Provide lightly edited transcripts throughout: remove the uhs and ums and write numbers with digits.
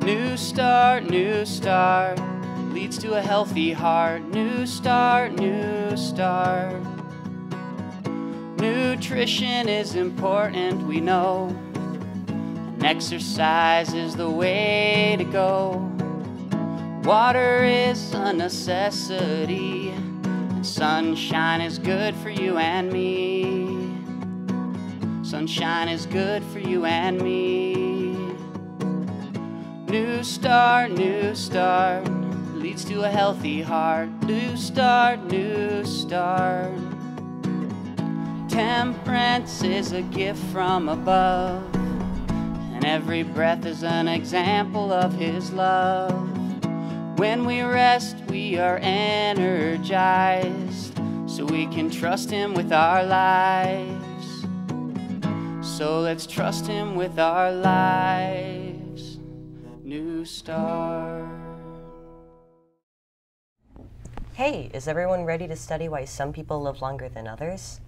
New start, leads to a healthy heart. New start, new start. Nutrition is important, we know, and exercise is the way to go. Water is a necessity, and sunshine is good for you and me. Sunshine is good for you and me. New start, leads to a healthy heart. New start, new start. Temperance is a gift from above, and every breath is an example of His love. When we rest, we are energized, so we can trust Him with our lives. So let's trust Him with our lives. New start. Hey, is everyone ready to study why some people live longer than others?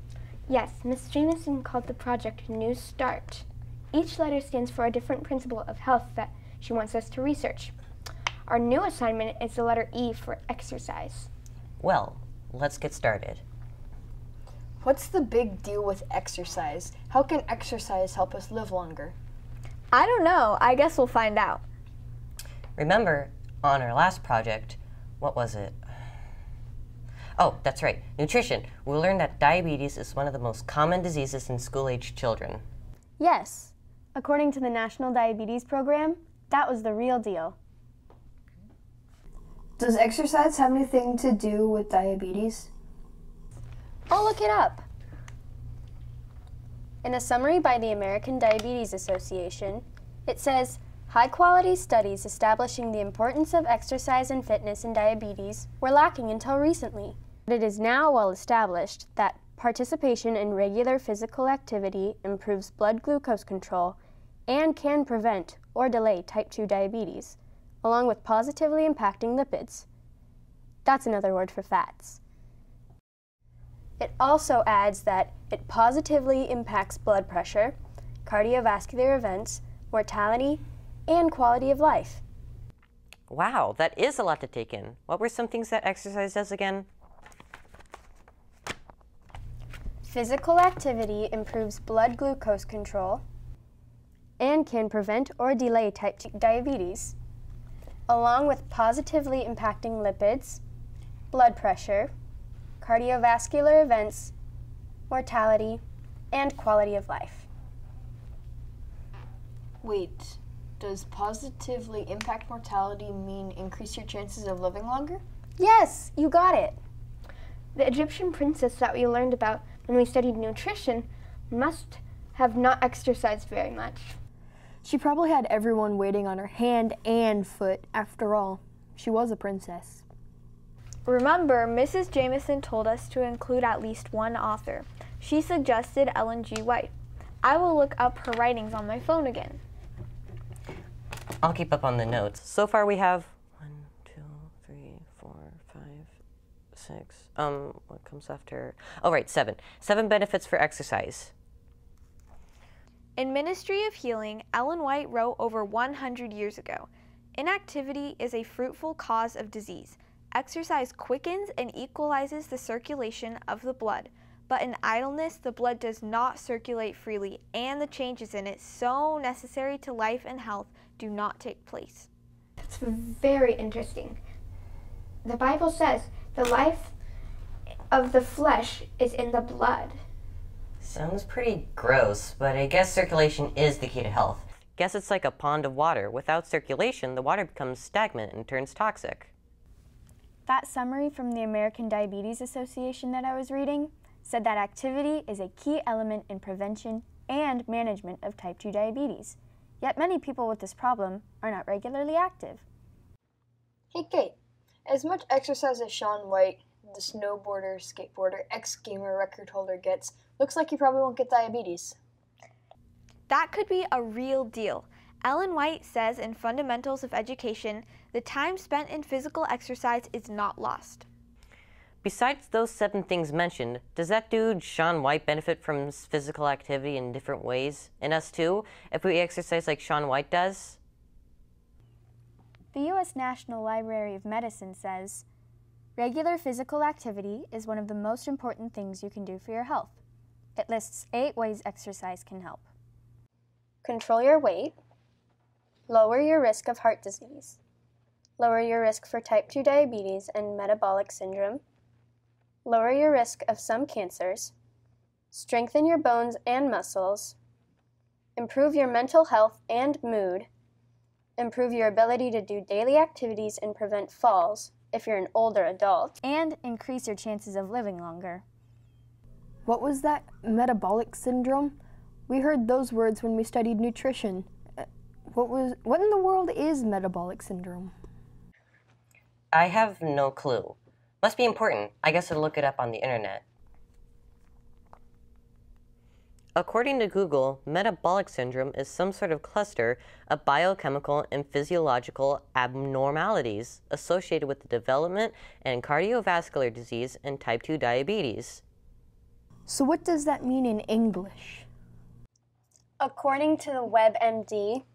Yes, Ms. Jameson called the project New Start. Each letter stands for a different principle of health that she wants us to research. Our new assignment is the letter E for exercise. Well, let's get started. What's the big deal with exercise? How can exercise help us live longer? I don't know. I guess we'll find out. Remember, on our last project, what was it? Oh, that's right, nutrition. We learned that diabetes is one of the most common diseases in school-aged children. Yes. According to the National Diabetes Program, that was the real deal. Does exercise have anything to do with diabetes? I'll look it up. In a summary by the American Diabetes Association, it says, high-quality studies establishing the importance of exercise and fitness in diabetes were lacking until recently. But it is now well established that participation in regular physical activity improves blood glucose control and can prevent or delay type 2 diabetes, along with positively impacting lipids. That's another word for fats. It also adds that it positively impacts blood pressure, cardiovascular events, mortality, and quality of life. Wow, that is a lot to take in. What were some things that exercise does again? Physical activity improves blood glucose control and can prevent or delay type 2 diabetes, along with positively impacting lipids, blood pressure, cardiovascular events, mortality, and quality of life. Wait, does positively impact mortality mean increase your chances of living longer? Yes, you got it. The Egyptian princess that we learned about when we studied nutrition must have not exercised very much. She probably had everyone waiting on her hand and foot. After all, she was a princess. Remember, Mrs. Jameson told us to include at least one author. She suggested Ellen G. White. I will look up her writings on my phone again. I'll keep up on the notes. So far we have 1, 2, 3, 4, 5, 6. What comes after? Oh, right, 7. 7 benefits for exercise. In Ministry of Healing, Ellen White wrote over 100 years ago, "Inactivity is a fruitful cause of disease. Exercise quickens and equalizes the circulation of the blood, but in idleness the blood does not circulate freely, and the changes in it so necessary to life and health do not take place." That's very interesting. The Bible says the life of the flesh is in the blood. Sounds pretty gross, but I guess circulation is the key to health. Guess it's like a pond of water. Without circulation, the water becomes stagnant and turns toxic. That summary from the American Diabetes Association that I was reading said that activity is a key element in prevention and management of type 2 diabetes. Yet many people with this problem are not regularly active. Hey Kate, as much exercise as Shaun White, the snowboarder, skateboarder, ex-gamer record holder gets, looks like you probably won't get diabetes. That could be a real deal. Ellen White says in Fundamentals of Education, the time spent in physical exercise is not lost. Besides those 7 things mentioned, does that dude, Shaun White, benefit from physical activity in different ways? And us too, if we exercise like Shaun White does? The U.S. National Library of Medicine says, regular physical activity is one of the most important things you can do for your health. It lists 8 ways exercise can help. Control your weight, lower your risk of heart disease, lower your risk for type 2 diabetes and metabolic syndrome, lower your risk of some cancers, strengthen your bones and muscles, improve your mental health and mood, improve your ability to do daily activities and prevent falls if you're an older adult, and increase your chances of living longer. What was that? Metabolic syndrome? We heard those words when we studied nutrition. What in the world is metabolic syndrome? I have no clue. Must be important. I guess I'll look it up on the internet. According to Google, metabolic syndrome is some sort of cluster of biochemical and physiological abnormalities associated with the development and cardiovascular disease and type 2 diabetes. So what does that mean in English? According to the WebMD,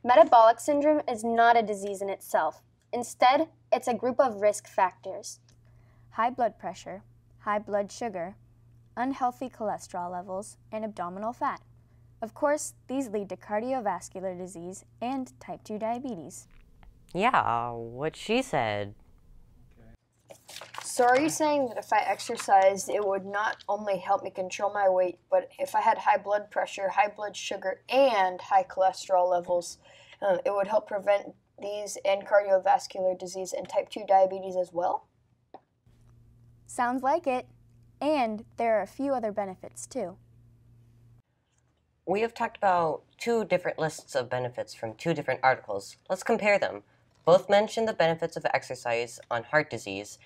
metabolic syndrome is not a disease in itself. Instead, it's a group of risk factors. High blood pressure, high blood sugar, unhealthy cholesterol levels, and abdominal fat. Of course, these lead to cardiovascular disease and type 2 diabetes. Yeah, what she said. So are you saying that if I exercised, it would not only help me control my weight, but if I had high blood pressure, high blood sugar, and high cholesterol levels, it would help prevent these and cardiovascular disease and type 2 diabetes as well? Sounds like it. And there are a few other benefits too. We have talked about 2 different lists of benefits from 2 different articles. Let's compare them. Both mention the benefits of exercise on heart disease,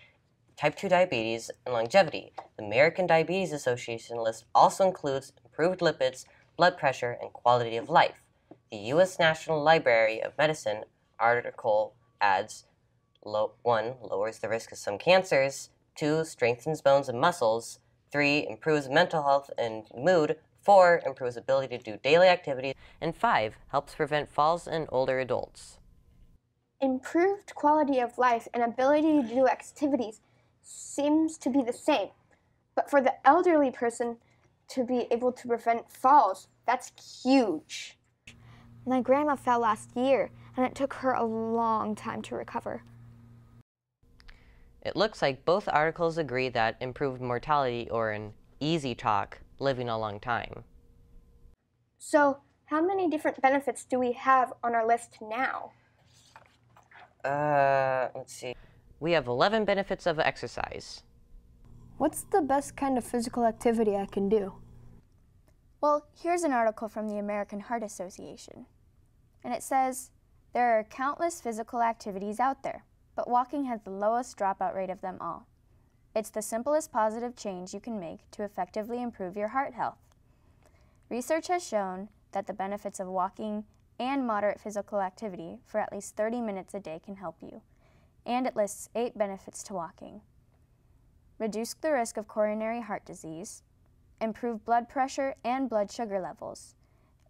type 2 diabetes, and longevity. The American Diabetes Association list also includes improved lipids, blood pressure, and quality of life. The U.S. National Library of Medicine article adds, 1. Lowers the risk of some cancers, 2. Strengthens bones and muscles, 3. Improves mental health and mood, 4. Improves ability to do daily activities, and 5. Helps prevent falls in older adults. Improved quality of life and ability to do activities seems to be the same, but for the elderly person to be able to prevent falls, that's huge. My grandma fell last year, and it took her a long time to recover. It looks like both articles agree that improved mortality, or in easy talk, living a long time. So, how many different benefits do we have on our list now? Let's see. We have 11 benefits of exercise. What's the best kind of physical activity I can do? Well, here's an article from the American Heart Association. And it says, there are countless physical activities out there, but walking has the lowest dropout rate of them all. It's the simplest positive change you can make to effectively improve your heart health. Research has shown that the benefits of walking and moderate physical activity for at least 30 minutes a day can help you, and it lists 8 benefits to walking. Reduce the risk of coronary heart disease, improve blood pressure and blood sugar levels,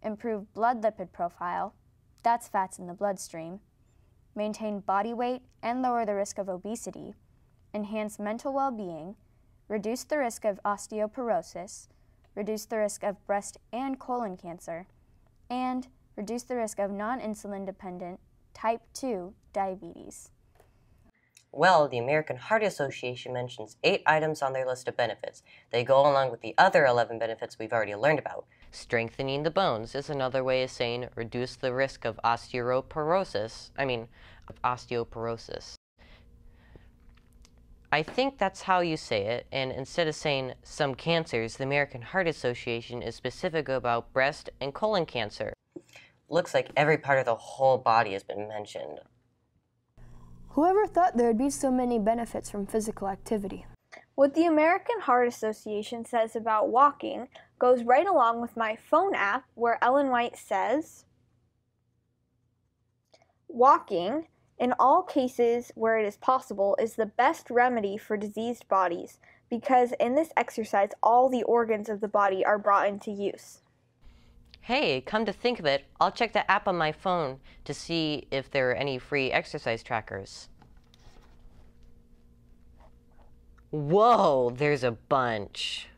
improve blood lipid profile, that's fats in the bloodstream, maintain body weight and lower the risk of obesity, enhance mental well-being, reduce the risk of osteoporosis, reduce the risk of breast and colon cancer, and reduce the risk of non-insulin dependent type 2 diabetes. Well, the American Heart Association mentions 8 items on their list of benefits. They go along with the other 11 benefits we've already learned about. Strengthening the bones is another way of saying reduce the risk of osteoporosis. I think that's how you say it, and instead of saying some cancers, the American Heart Association is specific about breast and colon cancer. Looks like every part of the whole body has been mentioned. Whoever thought there would be so many benefits from physical activity? What the American Heart Association says about walking goes right along with my phone app, where Ellen White says, walking, in all cases where it is possible, is the best remedy for diseased bodies, because in this exercise all the organs of the body are brought into use. Hey, come to think of it, I'll check the app on my phone to see if there are any free exercise trackers. Whoa, there's a bunch.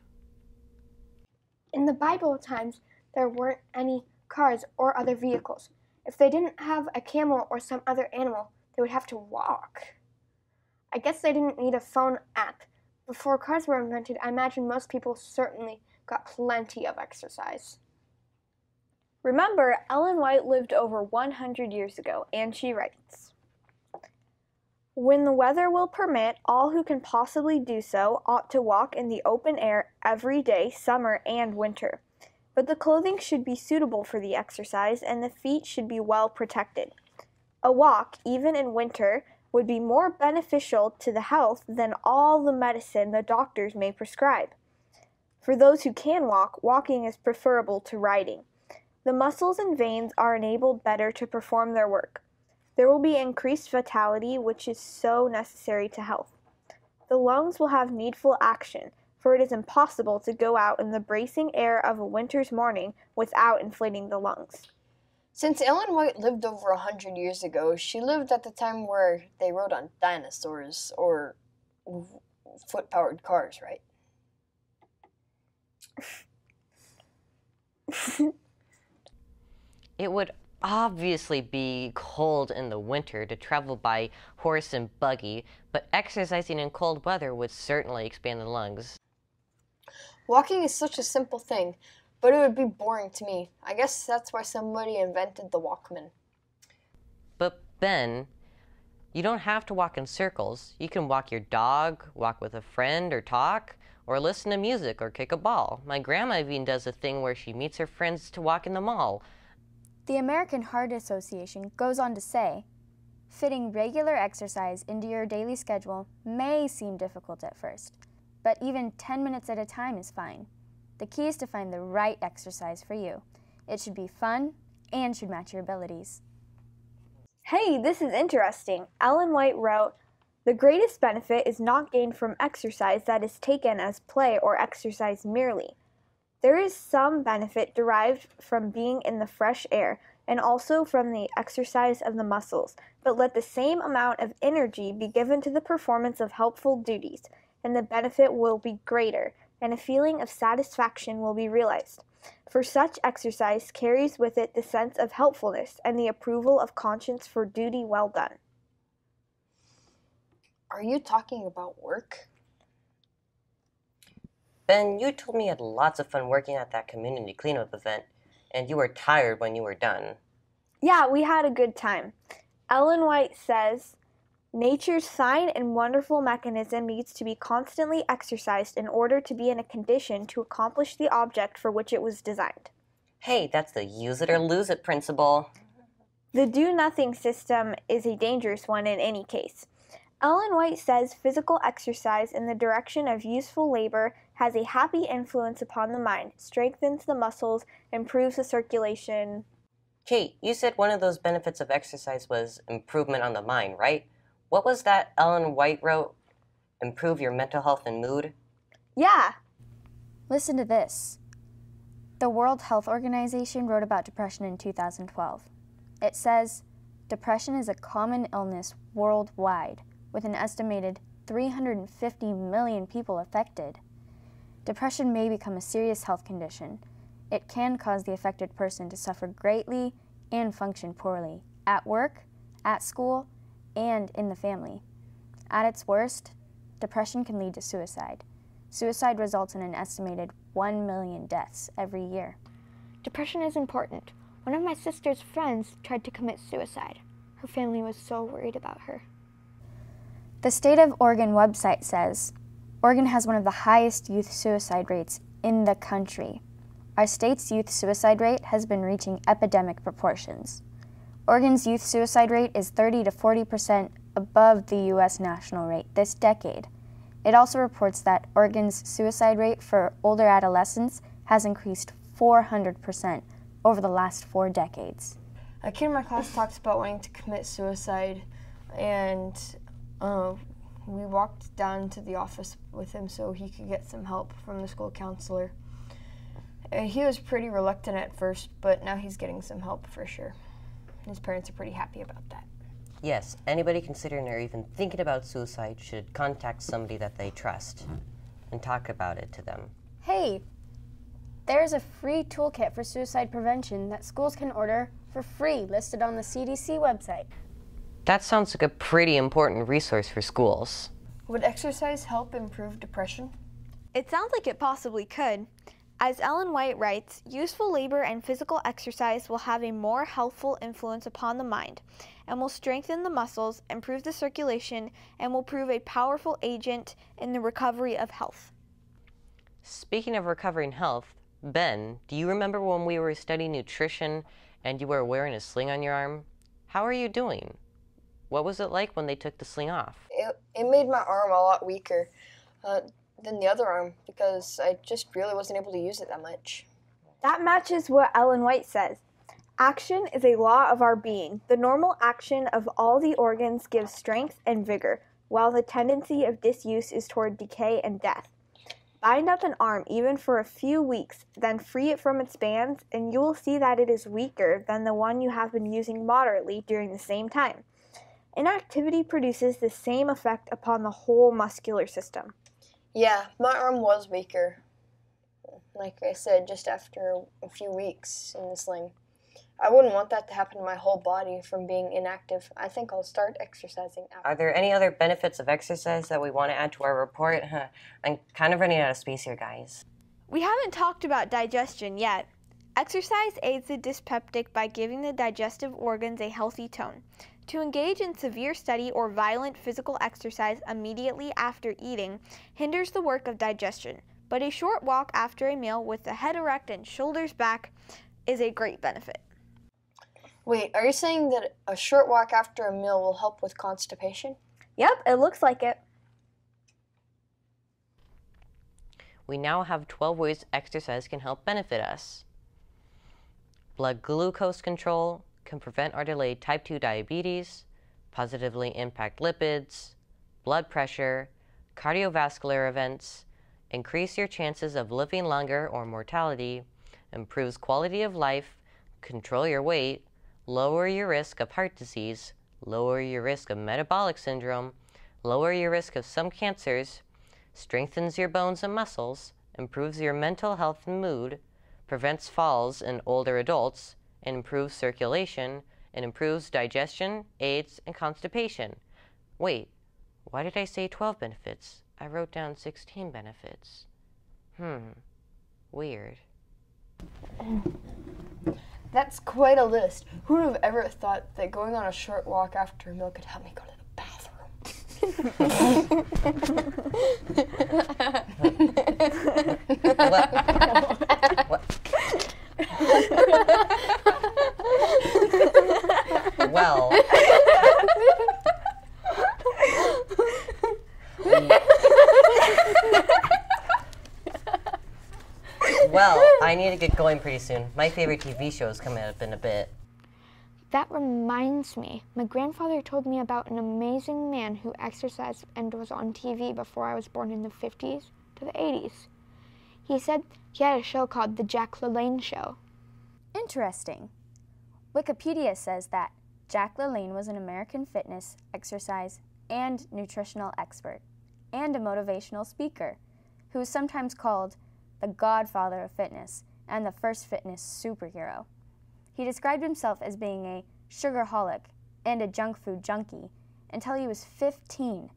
In the Bible times, there weren't any cars or other vehicles. If they didn't have a camel or some other animal, they would have to walk. I guess they didn't need a phone app. Before cars were invented, I imagine most people certainly got plenty of exercise. Remember, Ellen White lived over 100 years ago, and she writes, "When the weather will permit, all who can possibly do so ought to walk in the open air every day, summer and winter. But the clothing should be suitable for the exercise, and the feet should be well protected. A walk, even in winter, would be more beneficial to the health than all the medicine the doctors may prescribe. For those who can walk, walking is preferable to riding. The muscles and veins are enabled better to perform their work. There will be increased vitality, which is so necessary to health. The lungs will have needful action, for it is impossible to go out in the bracing air of a winter's morning without inflating the lungs." Since Ellen White lived over 100 years ago, she lived at the time where they rode on dinosaurs or foot-powered cars, right? It would obviously be cold in the winter to travel by horse and buggy, but exercising in cold weather would certainly expand the lungs. Walking is such a simple thing, but it would be boring to me. I guess that's why somebody invented the Walkman. But Ben, you don't have to walk in circles. You can walk your dog, walk with a friend or talk, or listen to music or kick a ball. My grandma even does a thing where she meets her friends to walk in the mall. The American Heart Association goes on to say, "Fitting regular exercise into your daily schedule may seem difficult at first, but even 10 minutes at a time is fine. The key is to find the right exercise for you. It should be fun and should match your abilities." Hey, this is interesting. Ellen White wrote, "The greatest benefit is not gained from exercise that is taken as play or exercise merely. There is some benefit derived from being in the fresh air and also from the exercise of the muscles, but let the same amount of energy be given to the performance of helpful duties, and the benefit will be greater, and a feeling of satisfaction will be realized. For such exercise carries with it the sense of helpfulness and the approval of conscience for duty well done." Are you talking about work? Ben, you told me you had lots of fun working at that community cleanup event, and you were tired when you were done. Yeah, we had a good time. Ellen White says, "Nature's fine and wonderful mechanism needs to be constantly exercised in order to be in a condition to accomplish the object for which it was designed. Hey, that's the use it or lose it principle. The do-nothing system is a dangerous one in any case. Ellen White says physical exercise in the direction of useful labor has a happy influence upon the mind, strengthens the muscles, improves the circulation." Kate, you said one of those benefits of exercise was improvement on the mind, right? What was that Ellen White wrote? Improve your mental health and mood? Yeah. Listen to this. The World Health Organization wrote about depression in 2012. It says, "Depression is a common illness worldwide, with an estimated 350 million people affected. Depression may become a serious health condition. It can cause the affected person to suffer greatly and function poorly, at work, at school, and in the family. At its worst, depression can lead to suicide. Suicide results in an estimated 1 million deaths every year." Depression is important. One of my sister's friends tried to commit suicide. Her family was so worried about her. The State of Oregon website says, "Oregon has one of the highest youth suicide rates in the country. Our state's youth suicide rate has been reaching epidemic proportions. Oregon's youth suicide rate is 30 to 40% above the U.S. national rate this decade. It also reports that Oregon's suicide rate for older adolescents has increased 400% over the last 4 decades. A kid in my class talks about wanting to commit suicide, and we walked down to the office with him so he could get some help from the school counselor. He was pretty reluctant at first, but now he's getting some help for sure. His parents are pretty happy about that. Yes, anybody considering or even thinking about suicide should contact somebody that they trust and talk about it to them. Hey, there's a free toolkit for suicide prevention that schools can order for free, listed on the CDC website. That sounds like a pretty important resource for schools. Would exercise help improve depression? It sounds like it possibly could. As Ellen White writes, useful labor and physical exercise will have a more healthful influence upon the mind and will strengthen the muscles, improve the circulation, and will prove a powerful agent in the recovery of health. Speaking of recovering health, Ben, do you remember when we were studying nutrition and you were wearing a sling on your arm? How are you doing? What was it like when they took the sling off? It made my arm a lot weaker than the other arm because I just really wasn't able to use it that much. That matches what Ellen White says. Action is a law of our being. The normal action of all the organs gives strength and vigor, while the tendency of disuse is toward decay and death. Bind up an arm even for a few weeks, then free it from its bands, and you will see that it is weaker than the one you have been using moderately during the same time. Inactivity produces the same effect upon the whole muscular system. Yeah, my arm was weaker. Like I said, just after a few weeks in the sling. I wouldn't want that to happen to my whole body from being inactive. I think I'll start exercising after. Are there any other benefits of exercise that we want to add to our report? I'm kind of running out of space here, guys. We haven't talked about digestion yet. Exercise aids the dyspeptic by giving the digestive organs a healthy tone. To engage in severe steady or violent physical exercise immediately after eating hinders the work of digestion, but a short walk after a meal with the head erect and shoulders back is a great benefit. Wait, are you saying that a short walk after a meal will help with constipation? Yep, it looks like it. We now have 12 ways exercise can help benefit us. Blood glucose control can prevent or delay type 2 diabetes, positively impact lipids, blood pressure, cardiovascular events, increase your chances of living longer or mortality, improves quality of life, control your weight, lower your risk of heart disease, lower your risk of metabolic syndrome, lower your risk of some cancers, strengthens your bones and muscles, improves your mental health and mood, prevents falls in older adults, and improves circulation, and improves digestion, aids, and constipation. Wait, why did I say 12 benefits? I wrote down 16 benefits. Weird. That's quite a list. Who would have ever thought that going on a short walk after a meal could help me go to the bathroom? Well, I need to get going pretty soon. My favorite TV show is coming up in a bit. That reminds me, my grandfather told me about an amazing man who exercised and was on TV before I was born in the 50s to the 80s. He said he had a show called The Jack LaLanne Show. Interesting. Wikipedia says that Jack LaLanne was an American fitness, exercise, and nutritional expert, and a motivational speaker, who is sometimes called the godfather of fitness and the first fitness superhero. He described himself as being a sugarholic and a junk food junkie until he was 15.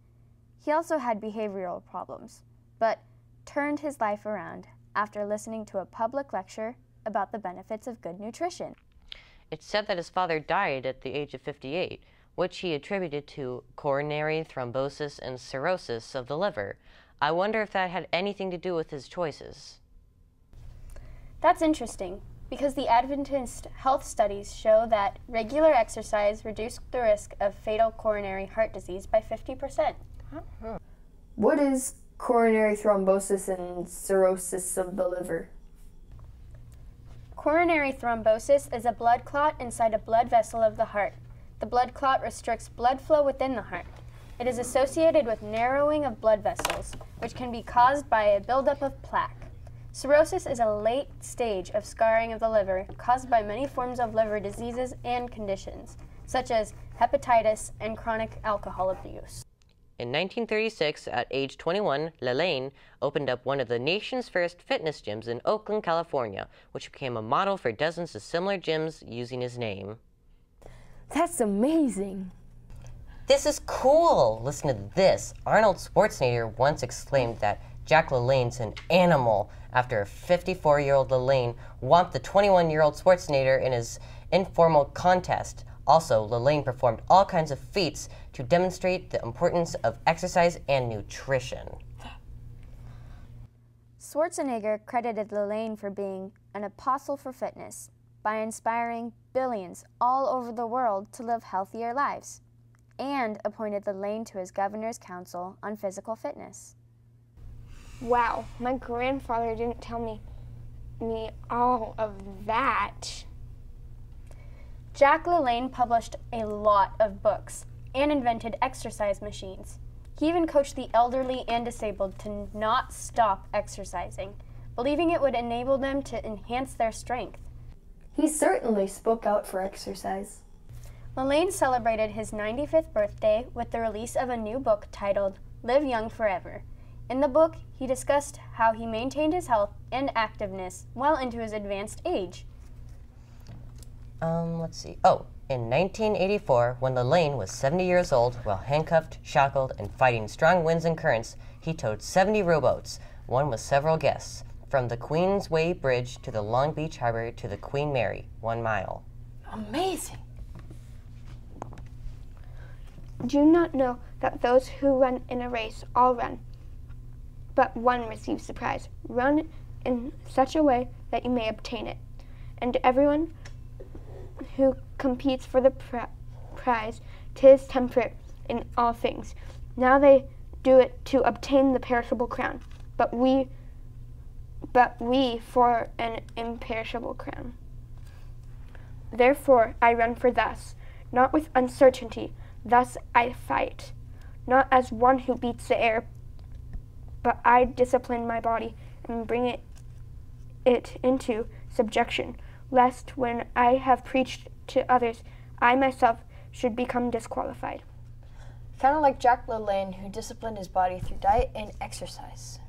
He also had behavioral problems, but turned his life around after listening to a public lecture about the benefits of good nutrition. It's said that his father died at the age of 58, which he attributed to coronary thrombosis and cirrhosis of the liver. I wonder if that had anything to do with his choices. That's interesting, because the Adventist health studies show that regular exercise reduced the risk of fatal coronary heart disease by 50%. What is coronary thrombosis and cirrhosis of the liver? Coronary thrombosis is a blood clot inside a blood vessel of the heart. The blood clot restricts blood flow within the heart. It is associated with narrowing of blood vessels, which can be caused by a buildup of plaque. Cirrhosis is a late stage of scarring of the liver caused by many forms of liver diseases and conditions, such as hepatitis and chronic alcohol abuse. In 1936, at age 21, Lelaine opened up one of the nation's first fitness gyms in Oakland, California, which became a model for dozens of similar gyms using his name. That's amazing. This is cool! Listen to this. Arnold Schwarzenegger once exclaimed that Jack LaLanne's an animal after a 54-year-old LaLanne whomped the 21-year-old Schwarzenegger in his informal contest. Also, LaLanne performed all kinds of feats to demonstrate the importance of exercise and nutrition. Schwarzenegger credited LaLanne for being an apostle for fitness by inspiring billions all over the world to live healthier lives, and appointed LaLanne to his governor's council on physical fitness. Wow, my grandfather didn't tell me all of that. Jack LaLanne published a lot of books and invented exercise machines. He even coached the elderly and disabled to not stop exercising, believing it would enable them to enhance their strength. He certainly spoke out for exercise. LaLanne celebrated his 95th birthday with the release of a new book titled Live Young Forever. In the book, he discussed how he maintained his health and activeness well into his advanced age. Let's see. In 1984, when LaLanne was 70 years old, while handcuffed, shackled, and fighting strong winds and currents, he towed 70 rowboats, one with several guests, from the Queensway Bridge to the Long Beach Harbor to the Queen Mary, 1 mile. Amazing. Do you not know that those who run in a race all run, but one receives the prize? Run in such a way that you may obtain it. And everyone who competes for the prize, 'tis temperate in all things. Now they do it to obtain the perishable crown, but we for an imperishable crown. Therefore I run for thus, not with uncertainty, thus I fight, not as one who beats the air, but I discipline my body and bring it into subjection, lest when I have preached to others, I myself should become disqualified. Kind of like Jack LaLanne, who disciplined his body through diet and exercise.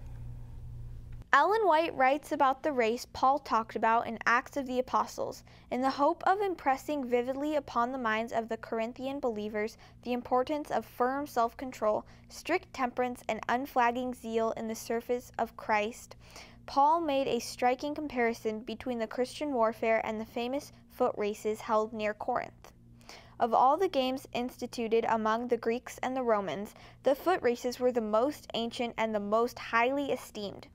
Ellen White writes about the race Paul talked about in Acts of the Apostles, in the hope of impressing vividly upon the minds of the Corinthian believers the importance of firm self-control, strict temperance, and unflagging zeal in the service of Christ. Paul made a striking comparison between the Christian warfare and the famous foot races held near Corinth. Of all the games instituted among the Greeks and the Romans, the foot races were the most ancient and the most highly esteemed.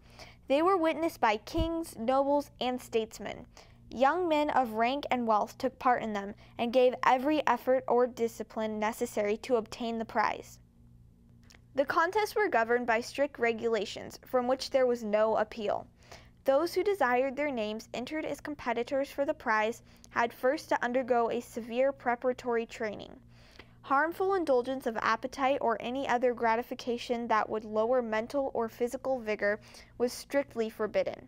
They were witnessed by kings, nobles, and statesmen. Young men of rank and wealth took part in them and gave every effort or discipline necessary to obtain the prize. The contests were governed by strict regulations from which there was no appeal. Those who desired their names entered as competitors for the prize had first to undergo a severe preparatory training. Harmful indulgence of appetite or any other gratification that would lower mental or physical vigor was strictly forbidden.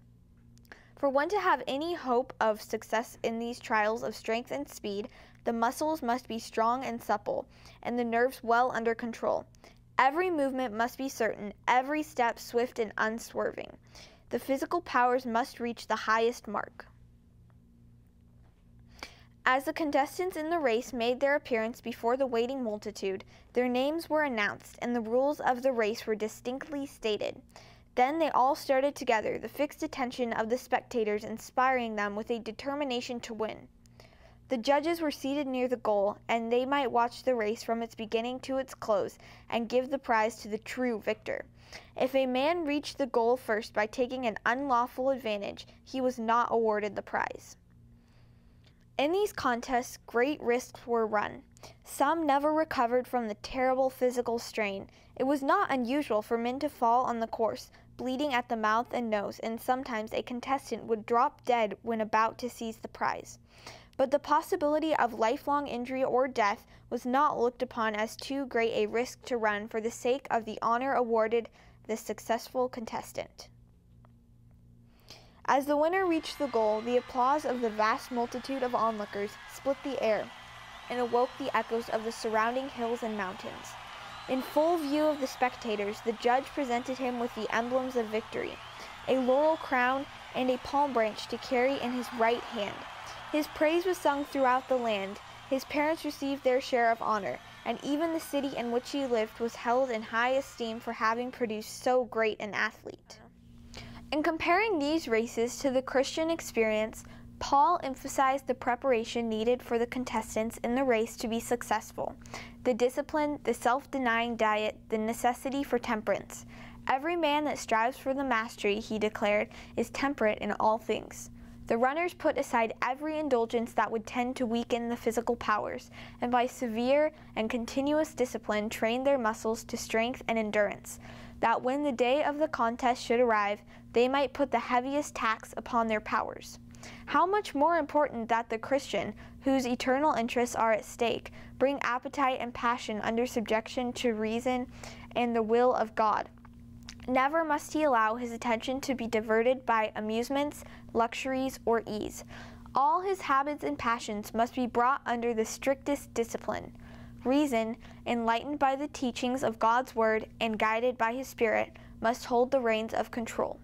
For one to have any hope of success in these trials of strength and speed, the muscles must be strong and supple, and the nerves well under control. Every movement must be certain, every step swift and unswerving. The physical powers must reach the highest mark. As the contestants in the race made their appearance before the waiting multitude, their names were announced and the rules of the race were distinctly stated. Then they all started together, the fixed attention of the spectators inspiring them with a determination to win. The judges were seated near the goal, and they might watch the race from its beginning to its close and give the prize to the true victor. If a man reached the goal first by taking an unlawful advantage, he was not awarded the prize. In these contests, great risks were run. Some never recovered from the terrible physical strain. It was not unusual for men to fall on the course, bleeding at the mouth and nose, and sometimes a contestant would drop dead when about to seize the prize. But the possibility of lifelong injury or death was not looked upon as too great a risk to run for the sake of the honor awarded the successful contestant. As the winner reached the goal, the applause of the vast multitude of onlookers split the air and awoke the echoes of the surrounding hills and mountains. In full view of the spectators, the judge presented him with the emblems of victory, a laurel crown and a palm branch to carry in his right hand. His praise was sung throughout the land. His parents received their share of honor, and even the city in which he lived was held in high esteem for having produced so great an athlete. In comparing these races to the Christian experience, Paul emphasized the preparation needed for the contestants in the race to be successful, the discipline, the self-denying diet, the necessity for temperance. Every man that strives for the mastery, he declared, is temperate in all things. The runners put aside every indulgence that would tend to weaken the physical powers, and by severe and continuous discipline trained their muscles to strength and endurance, that when the day of the contest should arrive, they might put the heaviest tax upon their powers. How much more important that the Christian, whose eternal interests are at stake, bring appetite and passion under subjection to reason and the will of God. Never must he allow his attention to be diverted by amusements, luxuries, or ease. All his habits and passions must be brought under the strictest discipline. Reason, enlightened by the teachings of God's Word and guided by His Spirit, must hold the reins of control.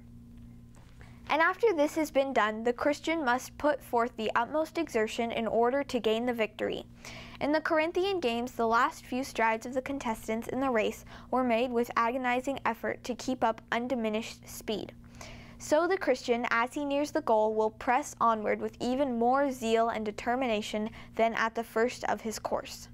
And after this has been done, the Christian must put forth the utmost exertion in order to gain the victory. In the Corinthian games, the last few strides of the contestants in the race were made with agonizing effort to keep up undiminished speed. So the Christian, as he nears the goal, will press onward with even more zeal and determination than at the first of his course.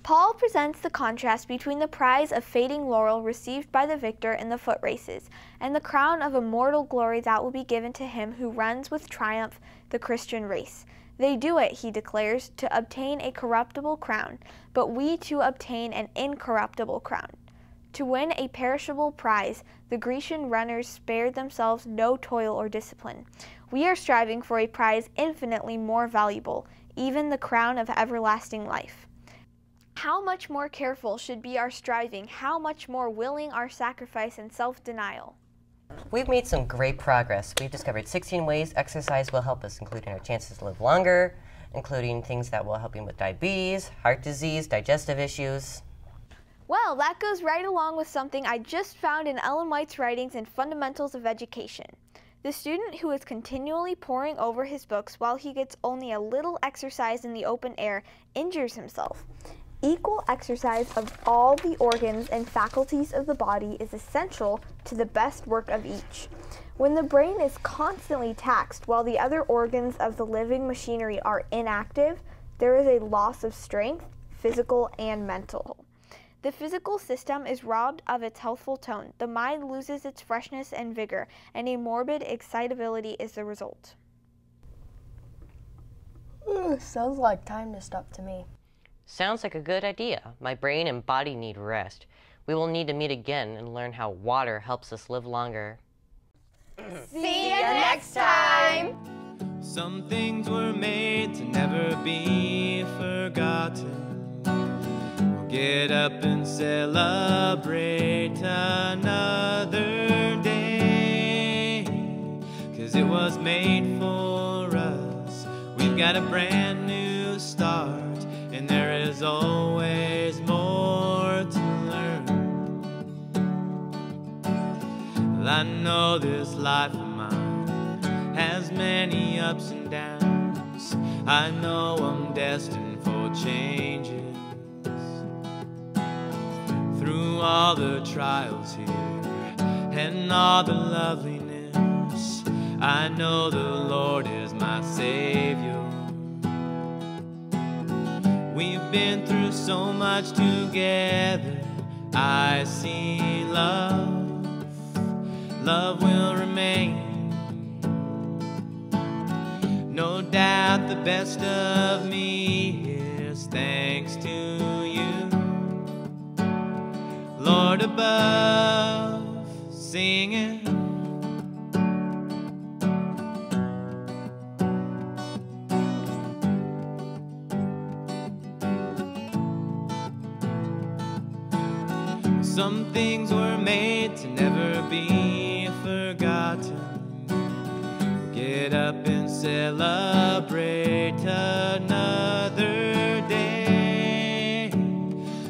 Paul presents the contrast between the prize of fading laurel received by the victor in the foot races and the crown of immortal glory that will be given to him who runs with triumph the Christian race. They do it, he declares, to obtain a corruptible crown, but we to obtain an incorruptible crown. To win a perishable prize, the Grecian runners spared themselves no toil or discipline. We are striving for a prize infinitely more valuable, even the crown of everlasting life. How much more careful should be our striving, how much more willing our sacrifice and self-denial. We've made some great progress. We've discovered 16 ways exercise will help us, including our chances to live longer, including things that will help you with diabetes, heart disease, digestive issues. Well, that goes right along with something I just found in Ellen White's writings in Fundamentals of Education. The student who is continually poring over his books while he gets only a little exercise in the open air injures himself. Equal exercise of all the organs and faculties of the body is essential to the best work of each. When the brain is constantly taxed while the other organs of the living machinery are inactive, there is a loss of strength, physical and mental. The physical system is robbed of its healthful tone, the mind loses its freshness and vigor, and a morbid excitability is the result. Sounds like time to stop to me. Sounds like a good idea. My brain and body need rest. We will need to meet again and learn how water helps us live longer. See you next time! Some things were made to never be forgotten. We'll get up and celebrate another day, 'cause it was made for us. We've got a brand new start, and there is always more to learn. Well, I know this life of mine has many ups and downs. I know I'm destined for changes. Through all the trials here and all the loveliness, I know the Lord is my Savior. We've been through so much together. I see love, love will remain. No doubt the best of me is thanks to you, Lord above, singing. Some things were made to never be forgotten. get up and celebrate another day,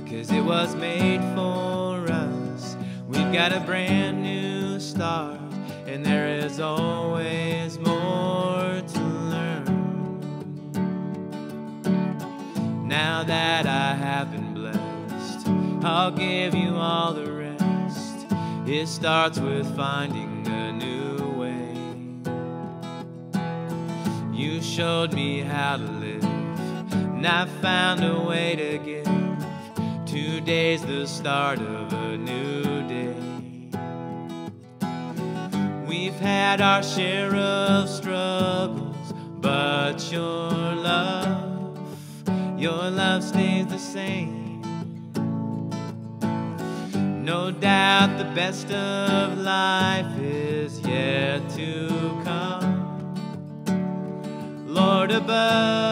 'cause it was made for us. We've got a brand new start, and there is always more to learn. Now that I have been blessed, I'll give you all the rest. It starts with finding a new way. You showed me how to live, and I found a way to give. Today's the start of a new day. We've had our share of struggles, but your love stays the same. No doubt the best of life is yet to come. Lord above,